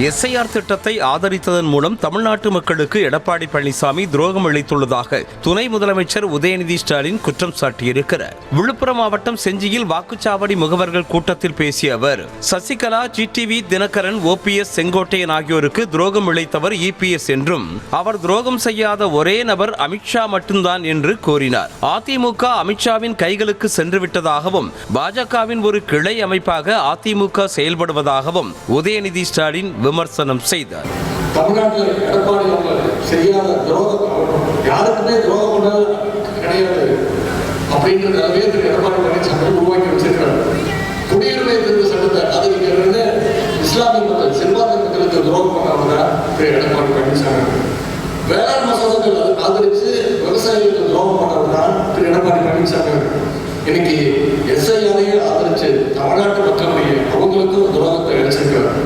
SIR திட்டத்தை ஆதரித்ததன் மூலம் தமிழ்நாட்டு மக்களுக்கு எடப்பாடி பழனிசாமி துரோகம் அளித்துள்ளதாக துணை முதலமைச்சர் உதயநிதி ஸ்டாலின் குற்றம் சாட்டியிருக்கிறார். விழுப்புரம் மாவட்டம் செஞ்சியில் வாக்குச்சாவடி முகவர்கள் கூட்டத்தில் பேசிய அவர், சசிகலா, ஜிடிவி தினகரன், ஓபிஎஸ், செங்கோட்டையன் ஆகியோருக்கு துரோகம் இழைத்தவர் இபிஎஸ் என்றும் அவர் துரோகம் செய்யாத ஒரே நபர் அமித்ஷா மட்டும்தான் என்று கூறினார். அதிமுக அமித்ஷாவின் கைகளுக்கு சென்று விட்டதாகவும் பாஜகவின் ஒரு கிளை அமைப்பாக அதிமுக செயல்படுவதாகவும் உதயநிதி ஸ்டாலின் விமர்சனம் செய்தார். தமிழ்நாட்டில் எடப்பாடி செய்யாத துரோகம் யாருக்குமே துரோகம் பண்ணது கிடையாது அப்படின்ற நிலைமையை எடப்பாடி பழனிசாமி உருவாக்கி வச்சிருக்காரு. குடியுரிமை திருத்த சட்டத்தை ஆதரிக்கிறது இஸ்லாமிய மக்கள் சிறுபான்மை மக்களுக்கு துரோகம் பண்ணாங்க எடப்பாடி பழனிசாமி. வேளாண் மசோதாக்கள் ஆதரித்து விவசாயிகளுக்கு துரோகம் பண்ணாங்க எடப்பாடி பழனிசாமி. இன்னைக்கு எஸ்ஐஆரையே ஆதரிச்சு தமிழ்நாட்டு மக்களுடைய அவங்களுக்கும் துரோகத்தை அளிச்சிருக்காரு.